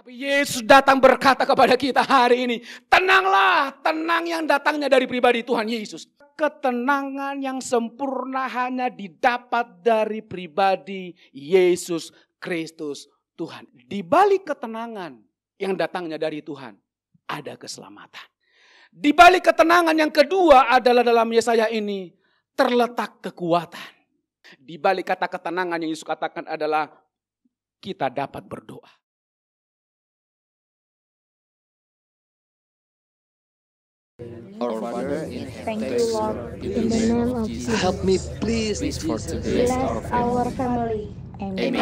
Tapi Yesus datang berkata kepada kita hari ini, tenanglah, tenang yang datangnya dari pribadi Tuhan Yesus. Ketenangan yang sempurna hanya didapat dari pribadi Yesus Kristus Tuhan. Di balik ketenangan yang datangnya dari Tuhan, ada keselamatan. Di balik ketenangan yang kedua adalah dalam Yesaya ini, terletak kekuatan. Di balik kata ketenangan yang Yesus katakan adalah, kita dapat berdoa. Our Father in heaven, Thank you, Lord, in the name of Jesus. help me please for today. Bless our family. Amen.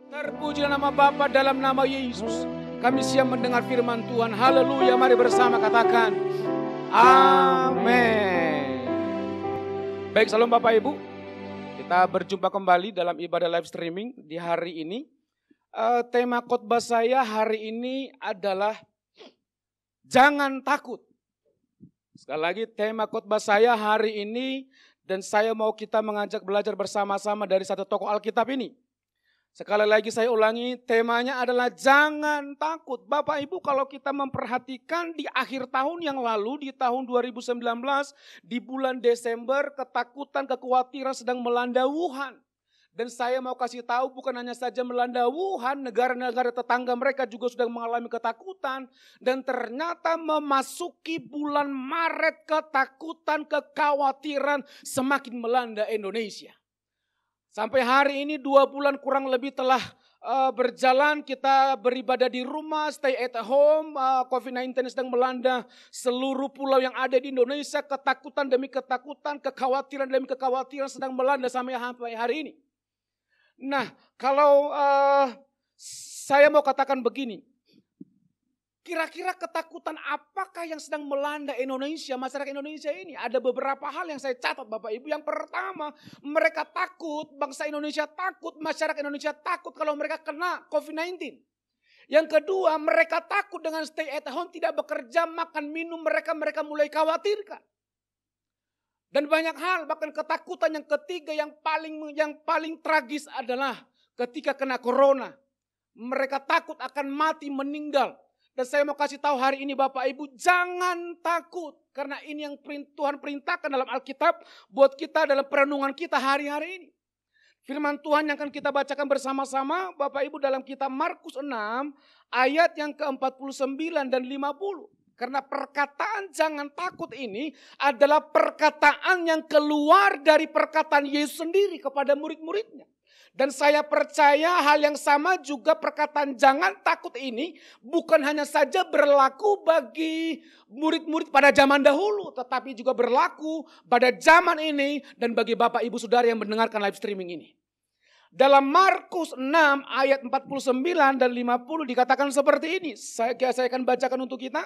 Terpuji nama Bapa dalam nama Yesus. Kami siap mendengar firman Tuhan. Haleluya, mari bersama katakan amin. Baik, salam Bapak Ibu. Kita berjumpa kembali dalam ibadah live streaming di hari ini. Tema khotbah saya hari ini adalah jangan takut. Sekali lagi, tema khotbah saya hari ini, dan saya mau kita mengajak belajar bersama-sama dari satu tokoh Alkitab ini. Sekali lagi saya ulangi, temanya adalah jangan takut. Bapak Ibu, kalau kita memperhatikan di akhir tahun yang lalu, di tahun 2019, di bulan Desember, ketakutan, kekhawatiran sedang melanda Wuhan. Dan saya mau kasih tahu, bukan hanya saja melanda Wuhan, negara-negara tetangga mereka juga sudah mengalami ketakutan. Dan ternyata memasuki bulan Maret, ketakutan, kekhawatiran semakin melanda Indonesia. Sampai hari ini 2 bulan kurang lebih telah berjalan, kita beribadah di rumah, stay at home, COVID-19 sedang melanda seluruh pulau yang ada di Indonesia, ketakutan demi ketakutan, kekhawatiran demi kekhawatiran sedang melanda sampai hari ini. Nah, kalau saya mau katakan begini, kira-kira ketakutan apakah yang sedang melanda Indonesia, masyarakat Indonesia ini? Ada beberapa hal yang saya catat Bapak Ibu. Yang pertama, mereka takut, bangsa Indonesia takut, masyarakat Indonesia takut kalau mereka kena COVID-19. Yang kedua, mereka takut dengan stay at home, tidak bekerja, makan, minum, mereka mulai khawatirkan. Dan banyak hal, bahkan ketakutan yang ketiga yang paling tragis adalah ketika kena corona. Mereka takut akan mati, meninggal. Dan saya mau kasih tahu hari ini Bapak Ibu, jangan takut. Karena ini yang Tuhan perintahkan dalam Alkitab buat kita dalam perenungan kita hari-hari ini. Firman Tuhan yang akan kita bacakan bersama-sama Bapak Ibu dalam kitab Markus 6 ayat yang ke-49 dan 50. Karena perkataan jangan takut ini adalah perkataan yang keluar dari perkataan Yesus sendiri kepada murid-muridnya. Dan saya percaya hal yang sama juga perkataan jangan takut ini bukan hanya saja berlaku bagi murid-murid pada zaman dahulu, tetapi juga berlaku pada zaman ini dan bagi Bapak Ibu Saudara yang mendengarkan live streaming ini. Dalam Markus 6 ayat 49 dan 50 dikatakan seperti ini. Saya akan bacakan untuk kita.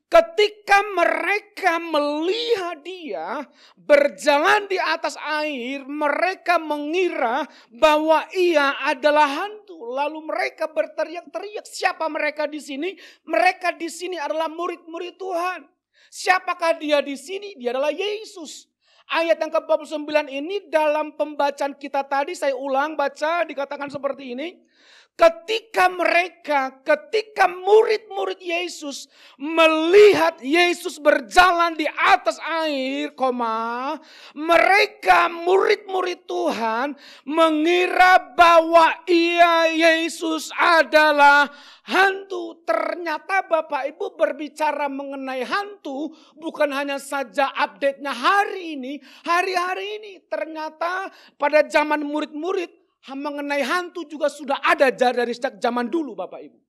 Ketika mereka melihat dia berjalan di atas air, mereka mengira bahwa ia adalah hantu. Lalu mereka berteriak-teriak, siapa mereka di sini? Mereka di sini adalah murid-murid Tuhan. Siapakah dia di sini? Dia adalah Yesus. Ayat yang ke-49 ini dalam pembacaan kita tadi, saya ulang baca, dikatakan seperti ini. Ketika murid-murid Yesus melihat Yesus berjalan di atas air, mereka murid-murid Tuhan mengira bahwa Yesus adalah hantu. Ternyata Bapak Ibu berbicara mengenai hantu bukan hanya saja update-nya hari ini, hari-hari ini. Ternyata pada zaman murid-murid mengenai hantu juga sudah ada dari sejak zaman dulu Bapak Ibu.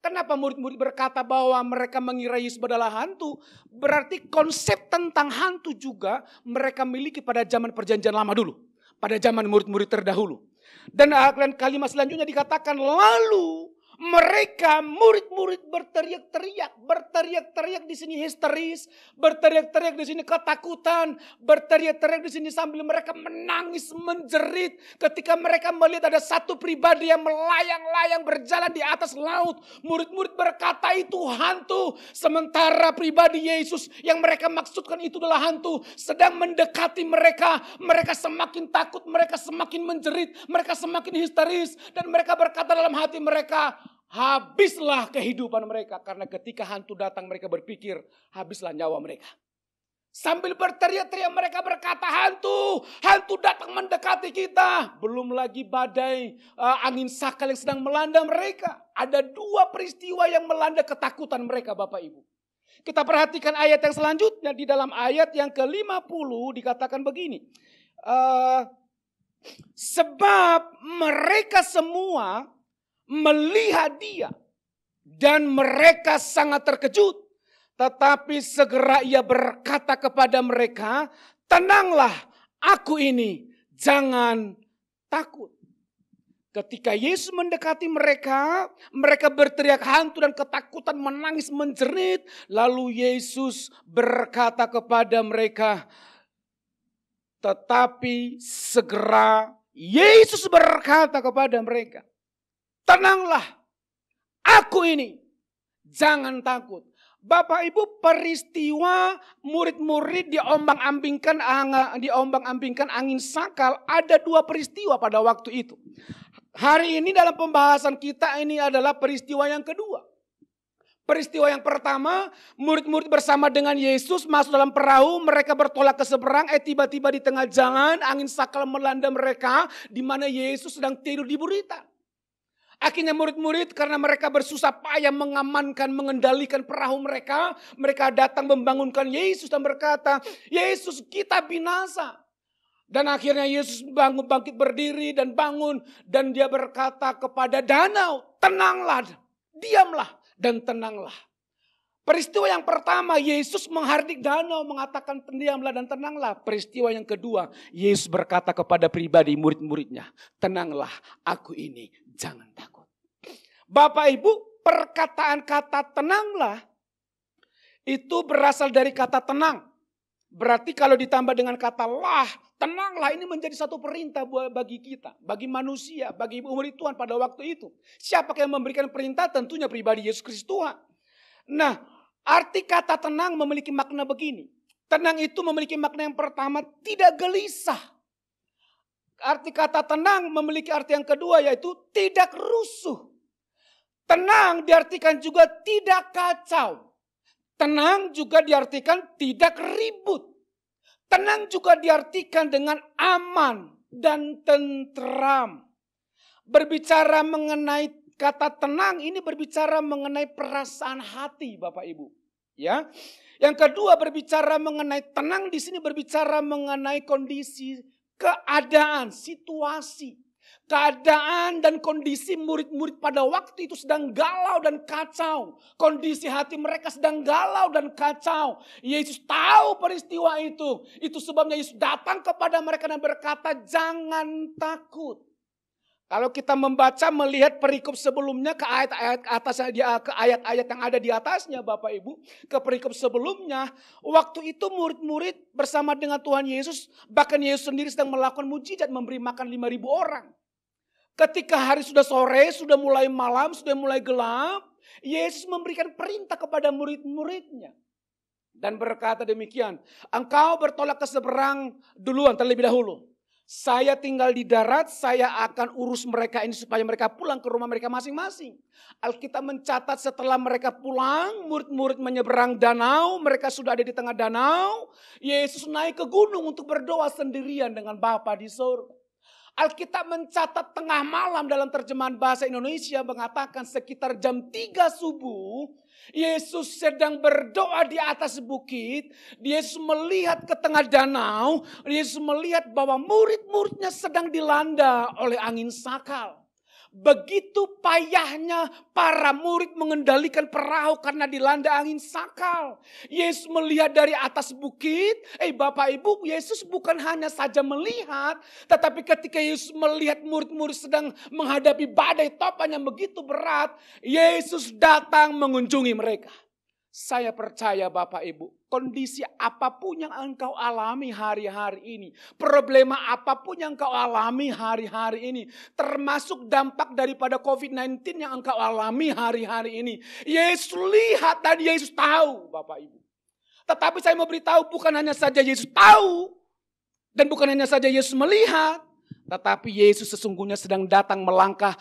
Kenapa murid-murid berkata bahwa mereka mengira Yesus adalah hantu? Berarti konsep tentang hantu juga mereka miliki pada zaman perjanjian lama dulu. Pada zaman murid-murid terdahulu. Dan kalimat selanjutnya dikatakan lalu mereka murid-murid berteriak-teriak di sini histeris, berteriak-teriak di sini ketakutan, berteriak-teriak di sini sambil mereka menangis menjerit ketika mereka melihat ada satu pribadi yang melayang-layang berjalan di atas laut. Murid-murid berkata, berkata itu hantu. Sementara pribadi Yesus yang mereka maksudkan itu adalah hantu sedang mendekati mereka. Mereka semakin takut, mereka semakin menjerit, mereka semakin histeris. Dan mereka berkata dalam hati mereka, habislah kehidupan mereka. Karena ketika hantu datang mereka berpikir, habislah nyawa mereka. Sambil berteriak-teriak mereka berkata, hantu datang mendekati kita. Belum lagi badai angin sakal yang sedang melanda mereka. Ada 2 peristiwa yang melanda ketakutan mereka Bapak Ibu. Kita perhatikan ayat yang selanjutnya. Di dalam ayat yang ke-50 dikatakan begini. Sebab mereka semua melihat dia dan mereka sangat terkejut. Tetapi segera ia berkata kepada mereka, tenanglah, aku ini, jangan takut. Ketika Yesus mendekati mereka, mereka berteriak hantu dan ketakutan, menangis, menjerit. Lalu Yesus berkata kepada mereka, tetapi segera Yesus berkata kepada mereka, tenanglah, aku ini, jangan takut. Bapak Ibu, peristiwa murid-murid diombang-ambingkan angin sakal, ada 2 peristiwa pada waktu itu. Hari ini dalam pembahasan kita ini adalah peristiwa yang kedua. Peristiwa yang pertama, murid-murid bersama dengan Yesus masuk dalam perahu, mereka bertolak ke seberang, tiba-tiba di tengah jalan angin sakal melanda mereka, di mana Yesus sedang tidur di buritan. Akhirnya murid-murid karena mereka bersusah payah mengamankan, mengendalikan perahu mereka. Mereka datang membangunkan Yesus dan berkata, Yesus kita binasa. Dan akhirnya Yesus bangkit berdiri dan bangun. Dan dia berkata kepada danau, tenanglah, diamlah dan tenanglah. Peristiwa yang pertama, Yesus menghardik danau mengatakan diamlah dan tenanglah. Peristiwa yang kedua, Yesus berkata kepada pribadi murid-muridnya, tenanglah, aku ini, jangan takut. Bapak Ibu, perkataan kata tenanglah itu berasal dari kata tenang. Berarti kalau ditambah dengan kata lah, tenanglah, ini menjadi satu perintah bagi kita, bagi manusia, bagi murid Tuhan pada waktu itu. Siapa yang memberikan perintah? Tentunya pribadi Yesus Kristus Tuhan. Nah, arti kata tenang memiliki makna begini. Tenang itu memiliki makna yang pertama, tidak gelisah. Arti kata tenang memiliki arti yang kedua, yaitu tidak rusuh. Tenang diartikan juga tidak kacau. Tenang juga diartikan tidak ribut. Tenang juga diartikan dengan aman dan tentram. Berbicara mengenai kata tenang ini berbicara mengenai perasaan hati Bapak Ibu. Ya. Yang kedua berbicara mengenai tenang di sini berbicara mengenai kondisi, keadaan, situasi. Keadaan dan kondisi murid-murid pada waktu itu sedang galau dan kacau. Kondisi hati mereka sedang galau dan kacau. Yesus tahu peristiwa itu. Itu sebabnya Yesus datang kepada mereka dan berkata, jangan takut. Kalau kita membaca melihat perikop sebelumnya ke ayat-ayat atasnya, ke ayat-ayat yang ada di atasnya Bapak Ibu. Ke perikop sebelumnya, waktu itu murid-murid bersama dengan Tuhan Yesus, bahkan Yesus sendiri sedang melakukan mujizat memberi makan 5.000 orang. Ketika hari sudah sore, sudah mulai malam, sudah mulai gelap, Yesus memberikan perintah kepada murid-muridnya. Dan berkata demikian, engkau bertolak ke seberang duluan terlebih dahulu. Saya tinggal di darat, saya akan urus mereka ini supaya mereka pulang ke rumah mereka masing-masing. Alkitab mencatat setelah mereka pulang, murid-murid menyeberang danau, mereka sudah ada di tengah danau. Yesus naik ke gunung untuk berdoa sendirian dengan Bapa di surga. Alkitab mencatat tengah malam dalam terjemahan bahasa Indonesia mengatakan sekitar jam 3 subuh. Yesus sedang berdoa di atas bukit. Yesus melihat ke tengah danau. Yesus melihat bahwa murid-muridnya sedang dilanda oleh angin sakal. Begitu payahnya para murid mengendalikan perahu karena dilanda angin sakal. Yesus melihat dari atas bukit. Bapak Ibu, Yesus bukan hanya saja melihat. Tetapi ketika Yesus melihat murid-murid sedang menghadapi badai topan yang begitu berat. Yesus datang mengunjungi mereka. Saya percaya Bapak Ibu, kondisi apapun yang engkau alami hari-hari ini, problema apapun yang engkau alami hari-hari ini, termasuk dampak daripada COVID-19 yang engkau alami hari-hari ini, Yesus lihat dan Yesus tahu Bapak Ibu. Tetapi saya mau beritahu, bukan hanya saja Yesus tahu, dan bukan hanya saja Yesus melihat, tetapi Yesus sesungguhnya sedang datang melangkah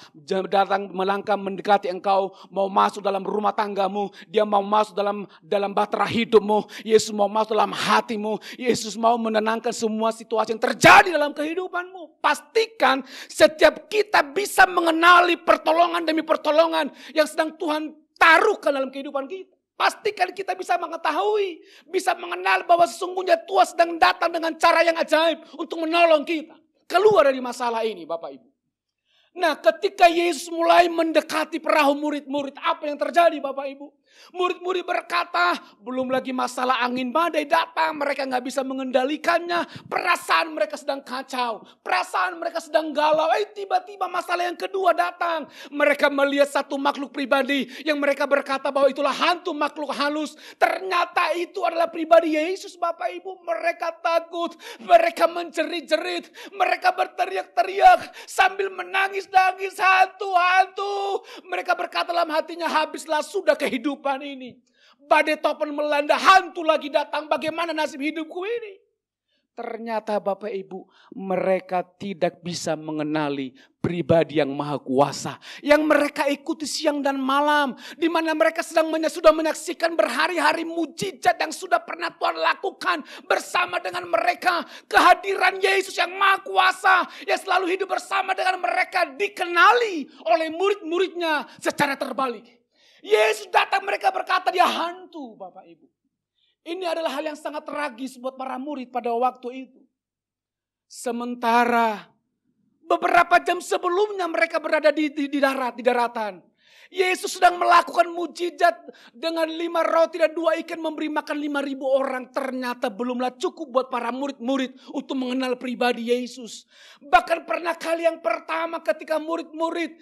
mendekati engkau, mau masuk dalam rumah tanggamu, dia mau masuk dalam bahtera hidupmu, Yesus mau masuk dalam hatimu, Yesus mau menenangkan semua situasi yang terjadi dalam kehidupanmu. Pastikan setiap kita bisa mengenali pertolongan demi pertolongan yang sedang Tuhan taruhkan dalam kehidupan kita. Pastikan kita bisa mengetahui, bisa mengenal bahwa sesungguhnya Tuhan sedang datang dengan cara yang ajaib untuk menolong kita keluar dari masalah ini Bapak Ibu. Nah, ketika Yesus mulai mendekati perahu murid-murid, apa yang terjadi Bapak Ibu? Murid-murid berkata, belum lagi masalah angin badai datang, mereka gak bisa mengendalikannya. Perasaan mereka sedang kacau, perasaan mereka sedang galau. Tiba-tiba masalah yang kedua datang. Mereka melihat satu makhluk pribadi yang mereka berkata bahwa itulah hantu makhluk halus. Ternyata itu adalah pribadi Yesus Bapak Ibu. Mereka takut, mereka menjerit-jerit, mereka berteriak-teriak sambil menangis-nangis, hantu-hantu. Mereka berkata dalam hatinya, habislah sudah kehidupan ini. Badai topan melanda, hantu lagi datang, bagaimana nasib hidupku ini? Ternyata Bapak Ibu, mereka tidak bisa mengenali pribadi yang maha kuasa. Yang mereka ikuti siang dan malam. Di mana mereka sudah menyaksikan berhari-hari mujizat yang sudah pernah Tuhan lakukan bersama dengan mereka. Kehadiran Yesus yang maha kuasa yang selalu hidup bersama dengan mereka dikenali oleh murid-muridnya secara terbalik. Yesus datang, mereka berkata dia hantu Bapak Ibu. Ini adalah hal yang sangat tragis buat para murid pada waktu itu. Sementara beberapa jam sebelumnya mereka berada di daratan. Yesus sedang melakukan mujizat dengan 5 roti dan 2 ikan memberi makan 5.000 orang. Ternyata belumlah cukup buat para murid-murid untuk mengenal pribadi Yesus. Bahkan pernah kali yang pertama ketika murid-murid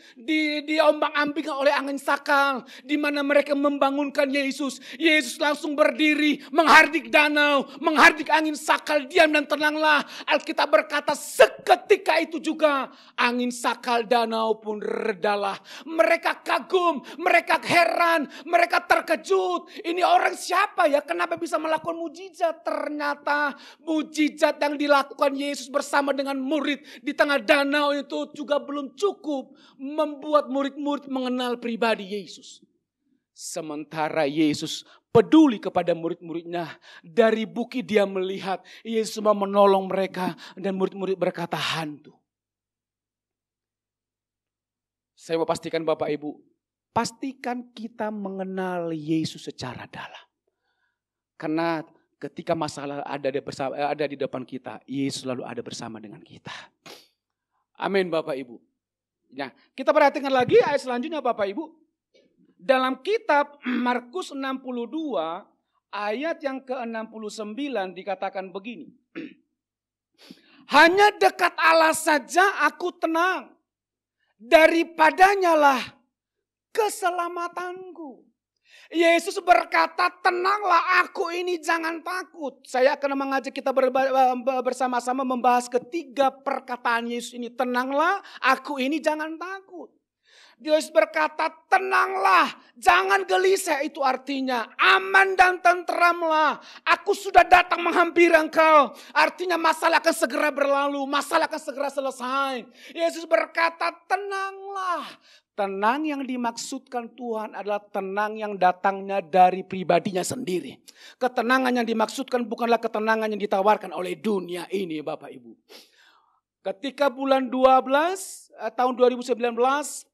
diombang-ambingkan oleh angin sakal. Di mana mereka membangunkan Yesus. Yesus langsung berdiri menghardik danau, menghardik angin sakal, diam dan tenanglah. Alkitab berkata seketika itu juga angin sakal danau pun redalah. Mereka kagum. Mereka heran, mereka terkejut. Ini orang siapa ya? Kenapa bisa melakukan mujizat? Ternyata mujizat yang dilakukan Yesus bersama dengan murid di tengah danau itu juga belum cukup membuat murid-murid mengenal pribadi Yesus. Sementara Yesus peduli kepada murid-muridnya. Dari bukit dia melihat Yesus mau menolong mereka dan murid-murid berkata hantu. Saya mau pastikan Bapak Ibu, pastikan kita mengenal Yesus secara dalam. Karena ketika masalah ada di depan kita, Yesus selalu ada bersama dengan kita. Amin Bapak Ibu. Nah, kita perhatikan lagi ayat selanjutnya Bapak Ibu. Dalam kitab Markus 62 ayat yang ke-69 dikatakan begini. Hanya dekat Allah saja aku tenang. Daripadanya lah keselamatanku. Yesus berkata, tenanglah aku ini jangan takut. Saya akan mengajak kita bersama-sama membahas ketiga perkataan Yesus ini. Tenanglah aku ini jangan takut. Yesus berkata, tenanglah, jangan gelisah. Itu artinya aman dan tenteramlah. Aku sudah datang menghampiri engkau. Artinya masalah akan segera berlalu, masalah akan segera selesai. Yesus berkata, tenanglah. Tenang yang dimaksudkan Tuhan adalah tenang yang datangnya dari pribadinya sendiri. Ketenangan yang dimaksudkan bukanlah ketenangan yang ditawarkan oleh dunia ini Bapak Ibu. Ketika bulan 12 tahun 2019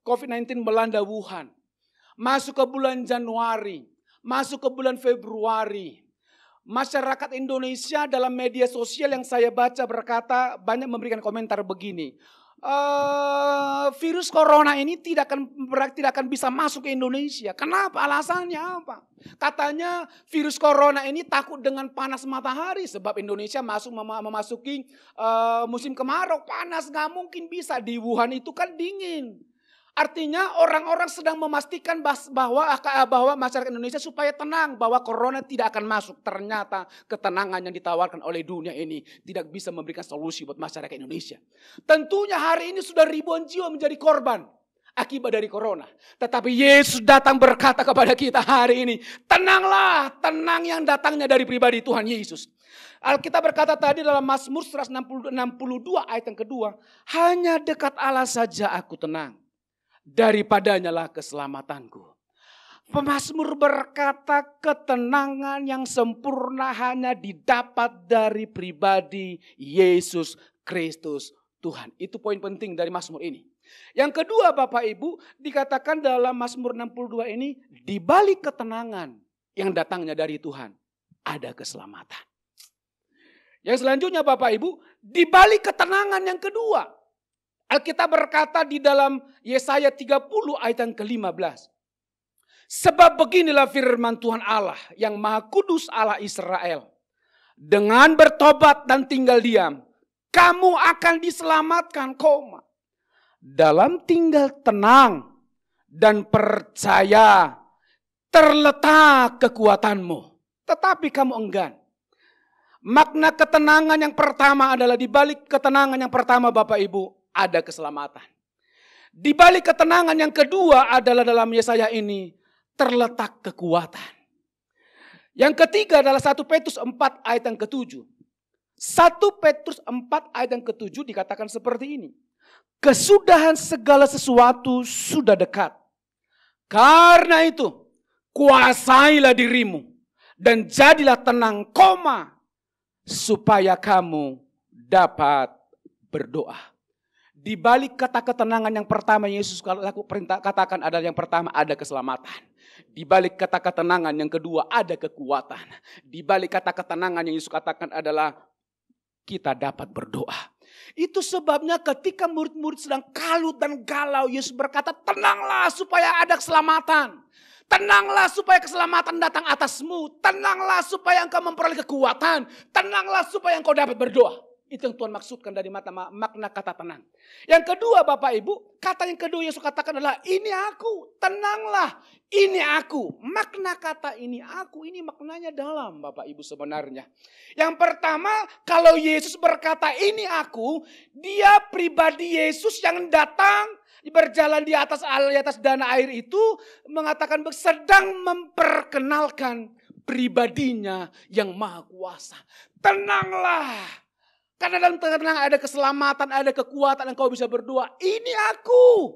COVID-19 melanda Wuhan. Masuk ke bulan Januari, masuk ke bulan Februari. Masyarakat Indonesia dalam media sosial yang saya baca berkata, banyak memberikan komentar begini. Virus corona ini tidak akan bisa masuk ke Indonesia. Kenapa? Alasannya apa? Katanya virus corona ini takut dengan panas matahari. Sebab Indonesia memasuki musim kemarau. Panas gak mungkin bisa. Di Wuhan itu kan dingin. Artinya orang-orang sedang memastikan bahwa masyarakat Indonesia supaya tenang, bahwa corona tidak akan masuk. Ternyata ketenangan yang ditawarkan oleh dunia ini tidak bisa memberikan solusi buat masyarakat Indonesia. Tentunya hari ini sudah ribuan jiwa menjadi korban akibat dari corona. Tetapi Yesus datang berkata kepada kita hari ini, tenanglah, tenang yang datangnya dari pribadi Tuhan Yesus. Alkitab berkata tadi dalam Mazmur 162 ayat yang kedua, hanya dekat Allah saja aku tenang. Daripadanya lah keselamatanku. Pemazmur berkata ketenangan yang sempurna hanya didapat dari pribadi Yesus Kristus Tuhan. Itu poin penting dari Mazmur ini. Yang kedua Bapak Ibu, dikatakan dalam Mazmur 62 ini, di balik ketenangan yang datangnya dari Tuhan, ada keselamatan. Yang selanjutnya Bapak Ibu, di balik ketenangan yang kedua, Alkitab berkata di dalam Yesaya 30 ayat yang ke-15. Sebab beginilah firman Tuhan Allah yang Maha Kudus Allah Israel. Dengan bertobat dan tinggal diam, kamu akan diselamatkan, dalam tinggal tenang dan percaya terletak kekuatanmu. Tetapi kamu enggan. Makna ketenangan yang pertama adalah di balik ketenangan yang pertama Bapak Ibu, ada keselamatan. Di balik ketenangan yang kedua adalah dalam Yesaya ini terletak kekuatan. Yang ketiga adalah 1 Petrus 4 ayat yang ke-7. 1 Petrus 4 ayat yang ke-7 dikatakan seperti ini. Kesudahan segala sesuatu sudah dekat. Karena itu kuasailah dirimu dan jadilah tenang, supaya kamu dapat berdoa. Di balik kata ketenangan yang pertama Yesus katakan adalah yang pertama ada keselamatan. Di balik kata ketenangan yang kedua ada kekuatan. Di balik kata ketenangan yang Yesus katakan adalah kita dapat berdoa. Itu sebabnya ketika murid-murid sedang kalut dan galau, Yesus berkata, tenanglah supaya ada keselamatan. Tenanglah supaya keselamatan datang atasmu. Tenanglah supaya engkau memperoleh kekuatan. Tenanglah supaya engkau dapat berdoa. Itu yang Tuhan maksudkan dari makna kata tenang. Yang kedua Bapak Ibu, kata yang kedua Yesus katakan adalah ini aku, tenanglah, ini aku. Makna kata ini aku, ini maknanya dalam Bapak Ibu sebenarnya. Yang pertama, kalau Yesus berkata ini aku, dia pribadi Yesus yang datang berjalan di atas dana air itu mengatakan sedang memperkenalkan pribadinya yang maha kuasa. Tenanglah. Karena dalam tenang ada keselamatan, ada kekuatan, engkau bisa berdoa. Ini aku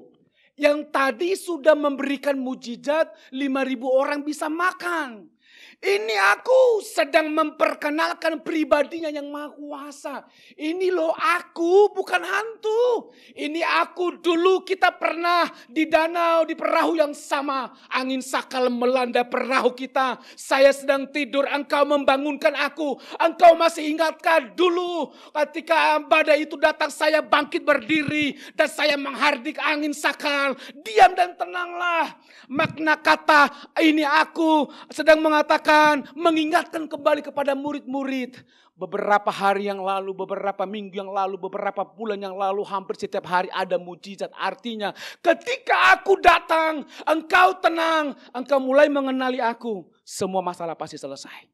yang tadi sudah memberikan mujizat 5.000 orang bisa makan. Ini aku sedang memperkenalkan pribadinya yang maha kuasa. Ini loh aku, bukan hantu. Ini aku, dulu kita pernah di danau, di perahu yang sama. Angin sakal melanda perahu kita. Saya sedang tidur, engkau membangunkan aku. Engkau masih ingatkah dulu ketika badai itu datang, saya bangkit berdiri. Dan saya menghardik angin sakal. Diam dan tenanglah. Makna kata ini aku sedang mengatakan, mengingatkan kembali kepada murid-murid. Beberapa hari yang lalu, beberapa minggu yang lalu, beberapa bulan yang lalu, hampir setiap hari ada mujizat. Artinya ketika aku datang, engkau tenang, engkau mulai mengenali aku, semua masalah pasti selesai.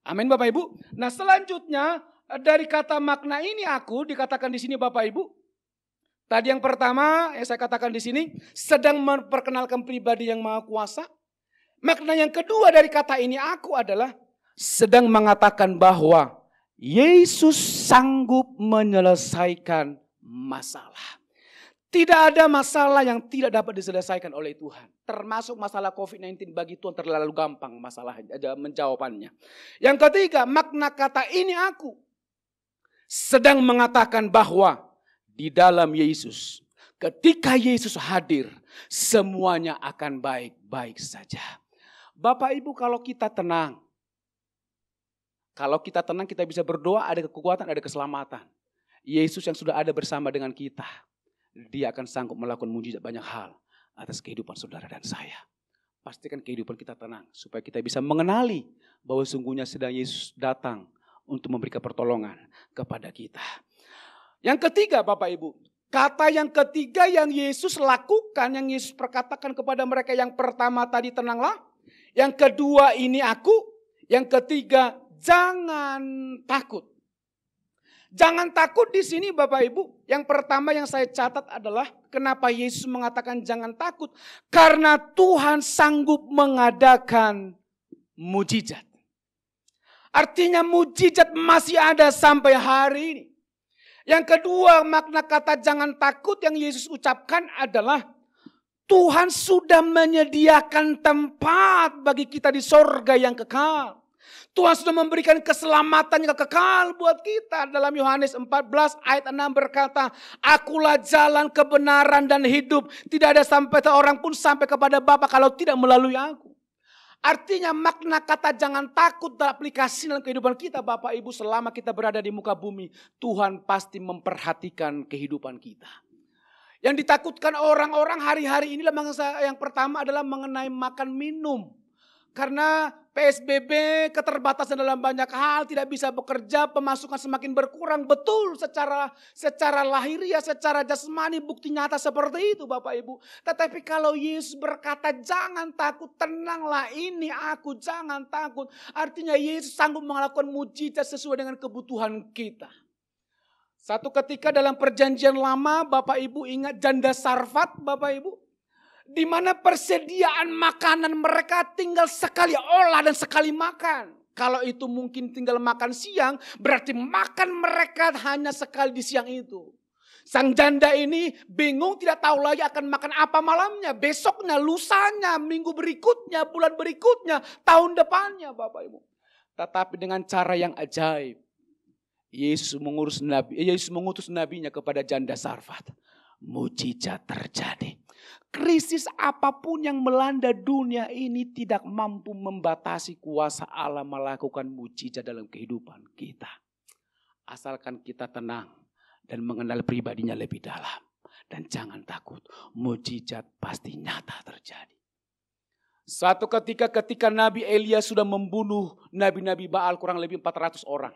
Amin Bapak Ibu. Nah selanjutnya dari kata makna ini aku dikatakan di sini Bapak Ibu. Tadi yang pertama yang saya katakan di sini sedang memperkenalkan pribadi yang maha kuasa. Makna yang kedua dari kata ini aku adalah sedang mengatakan bahwa Yesus sanggup menyelesaikan masalah. Tidak ada masalah yang tidak dapat diselesaikan oleh Tuhan. Termasuk masalah COVID-19 bagi Tuhan terlalu gampang masalah menjawabannya. Yang ketiga, makna kata ini aku sedang mengatakan bahwa di dalam Yesus, ketika Yesus hadir, semuanya akan baik-baik saja. Bapak Ibu kalau kita tenang, kita bisa berdoa, ada kekuatan, ada keselamatan. Yesus yang sudah ada bersama dengan kita, dia akan sanggup melakukan mujizat banyak hal atas kehidupan saudara dan saya. Pastikan kehidupan kita tenang, supaya kita bisa mengenali bahwa sungguhnya sedang Yesus datang untuk memberikan pertolongan kepada kita. Yang ketiga Bapak Ibu, Kata yang ketiga yang Yesus lakukan, yang Yesus perkatakan kepada mereka, yang pertama tadi tenanglah, yang kedua ini aku, yang ketiga jangan takut. Jangan takut di sini Bapak Ibu. Yang pertama yang saya catat adalah kenapa Yesus mengatakan jangan takut. Karena Tuhan sanggup mengadakan mujizat. Artinya mujizat masih ada sampai hari ini. Yang kedua makna kata jangan takut yang Yesus ucapkan adalah Tuhan sudah menyediakan tempat bagi kita di sorga yang kekal. Tuhan sudah memberikan keselamatan yang kekal buat kita. Dalam Yohanes 14 ayat 6 berkata, Akulah jalan kebenaran dan hidup. Tidak ada sampai seorang pun sampai kepada Bapa kalau tidak melalui aku. Artinya makna kata jangan takut teraplikasi dalam kehidupan kita Bapak Ibu. Selama kita berada di muka bumi, Tuhan pasti memperhatikan kehidupan kita. Yang ditakutkan orang-orang hari-hari ini yang pertama adalah mengenai makan minum. Karena PSBB, keterbatasan dalam banyak hal, tidak bisa bekerja, pemasukan semakin berkurang. Betul secara lahiriah, secara jasmani, bukti nyata seperti itu Bapak Ibu. Tetapi kalau Yesus berkata jangan takut, tenanglah ini aku, jangan takut. Artinya Yesus sanggup melakukan mujizat sesuai dengan kebutuhan kita. Satu ketika dalam perjanjian lama Bapak Ibu ingat janda Sarfat Bapak Ibu. Di mana persediaan makanan mereka tinggal sekali olah dan sekali makan. Kalau itu mungkin tinggal makan siang, berarti makan mereka hanya sekali di siang itu. Sang janda ini bingung, tidak tahu lagi akan makan apa malamnya, besoknya, lusanya, minggu berikutnya, bulan berikutnya, tahun depannya Bapak Ibu. Tetapi dengan cara yang ajaib, Yesus mengutus nabinya kepada janda Sarfat. Mujizat terjadi. Krisis apapun yang melanda dunia ini tidak mampu membatasi kuasa Allah melakukan mujizat dalam kehidupan kita. Asalkan kita tenang dan mengenal pribadinya lebih dalam. Dan jangan takut, mujizat pasti nyata terjadi. Suatu ketika Nabi Elia sudah membunuh nabi-nabi Baal kurang lebih 400 orang.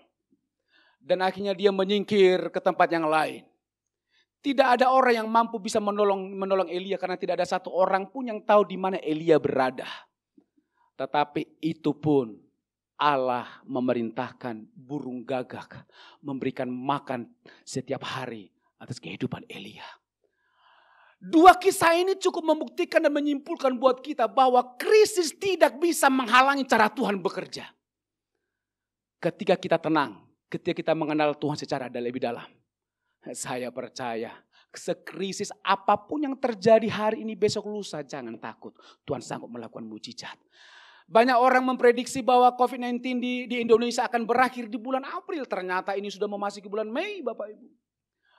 Dan akhirnya dia menyingkir ke tempat yang lain. Tidak ada orang yang mampu bisa menolong Elia karena tidak ada satu orang pun yang tahu di mana Elia berada. Tetapi itu pun Allah memerintahkan burung gagak memberikan makan setiap hari atas kehidupan Elia. Dua kisah ini cukup membuktikan dan menyimpulkan buat kita bahwa krisis tidak bisa menghalangi cara Tuhan bekerja. Ketika kita tenang, ketika kita mengenal Tuhan secara lebih dalam. Saya percaya sekrisis apapun yang terjadi hari ini, besok, lusa, jangan takut. Tuhan sanggup melakukan mujizat. Banyak orang memprediksi bahwa COVID-19 di Indonesia akan berakhir di bulan April. Ternyata ini sudah memasuki bulan Mei Bapak Ibu.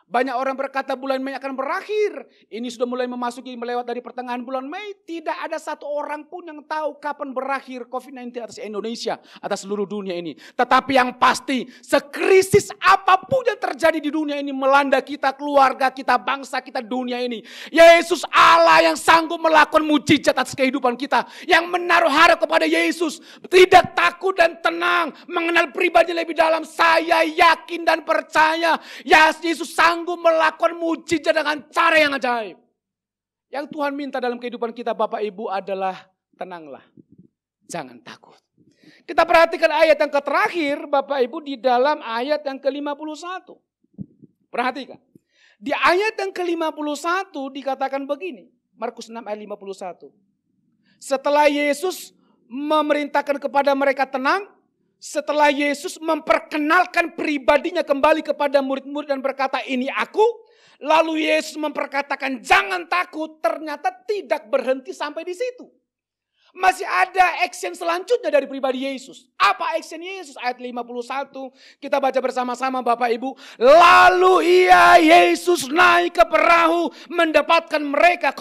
Banyak orang berkata bulan Mei akan berakhir. Ini sudah mulai melewat dari pertengahan bulan Mei. Tidak ada satu orang pun yang tahu kapan berakhir COVID-19 atas Indonesia, atas seluruh dunia ini. Tetapi yang pasti, sekrisis apapun yang terjadi di dunia ini melanda kita, keluarga kita, bangsa kita, dunia ini. Yesus Allah yang sanggup melakukan mujizat atas kehidupan kita. Yang menaruh harap kepada Yesus. Tidak takut dan tenang. Mengenal pribadi lebih dalam. Saya yakin dan percaya. Ya, Yesus sanggup melakukan mujizat dengan cara yang ajaib. Yang Tuhan minta dalam kehidupan kita Bapak Ibu adalah tenanglah. Jangan takut. Kita perhatikan ayat yang terakhir Bapak Ibu di dalam ayat yang ke-51. Perhatikan. Di ayat yang ke-51 dikatakan begini. Markus 6 ayat 51. Setelah Yesus memerintahkan kepada mereka tenang. Setelah Yesus memperkenalkan pribadinya kembali kepada murid-murid dan berkata ini aku. Lalu Yesus memperkatakan jangan takut, ternyata tidak berhenti sampai di situ. Masih ada action selanjutnya dari pribadi Yesus. Apa action Yesus? Ayat 51 kita baca bersama-sama Bapak Ibu. Lalu Yesus naik ke perahu mendapatkan mereka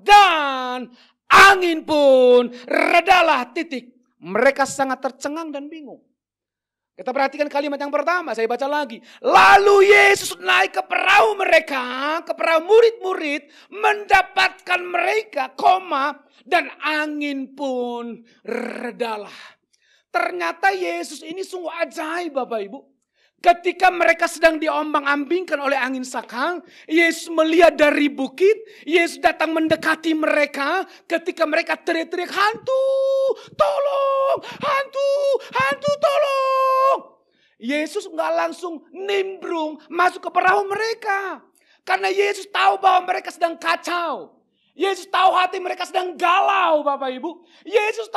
dan angin pun redalah titik. Mereka sangat tercengang dan bingung. Kita perhatikan kalimat yang pertama, saya baca lagi. Lalu Yesus naik ke perahu mereka, ke perahu murid-murid, mendapatkan mereka, dan angin pun redalah. Ternyata Yesus ini sungguh ajaib Bapak Ibu. Ketika mereka sedang diombang-ambingkan oleh angin sakang, Yesus melihat dari bukit, Yesus datang mendekati mereka. Ketika mereka teriak-teriak, hantu, tolong, hantu, hantu, tolong. Yesus nggak langsung nimbrung masuk ke perahu mereka. Karena Yesus tahu bahwa mereka sedang kacau. Yesus tahu hati mereka sedang galau, Bapak Ibu. Yesus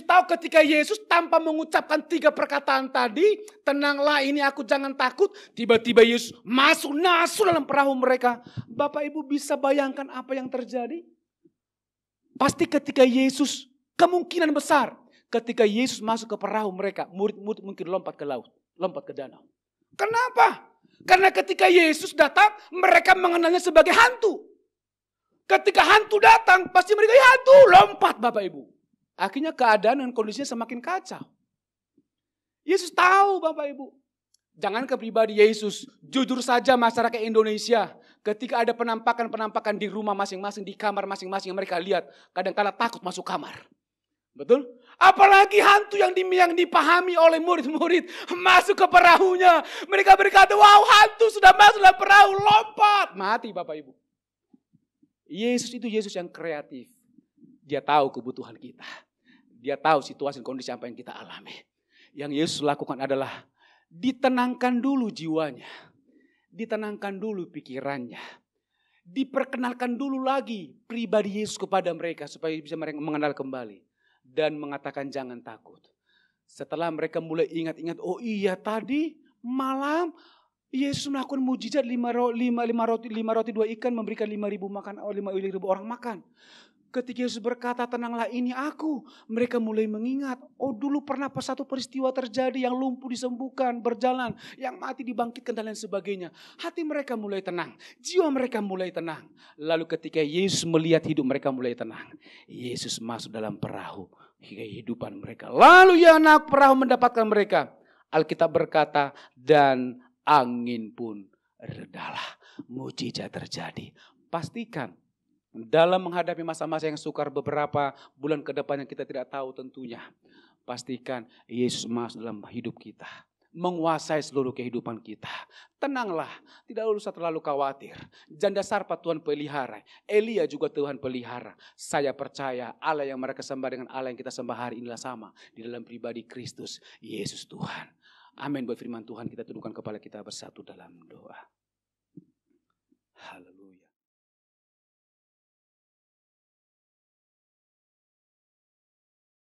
tahu ketika Yesus tanpa mengucapkan 3 perkataan tadi, tenanglah ini aku jangan takut. Tiba-tiba Yesus masuk dalam perahu mereka. Bapak Ibu bisa bayangkan apa yang terjadi? Pasti ketika Yesus, kemungkinan besar ketika Yesus masuk ke perahu mereka, murid-murid mungkin lompat ke laut, lompat ke danau. Kenapa? Karena ketika Yesus datang, mereka mengenalnya sebagai hantu. Ketika hantu datang, pasti mereka hantu, lompat Bapak Ibu. Akhirnya keadaan dan kondisinya semakin kacau. Yesus tahu Bapak Ibu. Jangan ke pribadi Yesus. Jujur saja masyarakat Indonesia. Ketika ada penampakan-penampakan di rumah masing-masing, di kamar masing-masing yang mereka lihat. Kadang-kadang takut masuk kamar. Betul? Apalagi hantu yang dipahami oleh murid-murid. Masuk ke perahunya. Mereka berkata, wow hantu sudah masuk dalam perahu, lompat. Mati Bapak Ibu. Yesus itu Yesus yang kreatif. Dia tahu kebutuhan kita. Dia tahu situasi dan kondisi apa yang kita alami. Yang Yesus lakukan adalah ditenangkan dulu jiwanya. Ditenangkan dulu pikirannya. Diperkenalkan dulu lagi pribadi Yesus kepada mereka supaya bisa mereka mengenal kembali. Dan mengatakan jangan takut. Setelah mereka mulai ingat-ingat, oh iya tadi malam Yesus melakukan mujizat 5 roti 2 ikan memberikan 5.000 orang makan. Ketika Yesus berkata, tenanglah ini aku. Mereka mulai mengingat, oh dulu pernah satu peristiwa terjadi yang lumpuh disembuhkan, berjalan, yang mati dibangkitkan dan lain sebagainya. Hati mereka mulai tenang, jiwa mereka mulai tenang. Lalu ketika Yesus melihat hidup mereka mulai tenang, Yesus masuk dalam perahu kehidupan mereka. Lalu ya anak perahu mendapatkan mereka. Alkitab berkata, dan angin pun redalah. Mujizat terjadi. Pastikan dalam menghadapi masa-masa yang sukar beberapa bulan ke depan yang kita tidak tahu tentunya. Pastikan Yesus masuk dalam hidup kita. Menguasai seluruh kehidupan kita. Tenanglah, tidak usah terlalu khawatir. Janda Sarpat Tuhan pelihara. Elia juga Tuhan pelihara. Saya percaya Allah yang mereka sembah dengan Allah yang kita sembah hari inilah sama. Di dalam pribadi Kristus, Yesus Tuhan. Amin. Buat firman Tuhan kita tundukkan kepala kita bersatu dalam doa.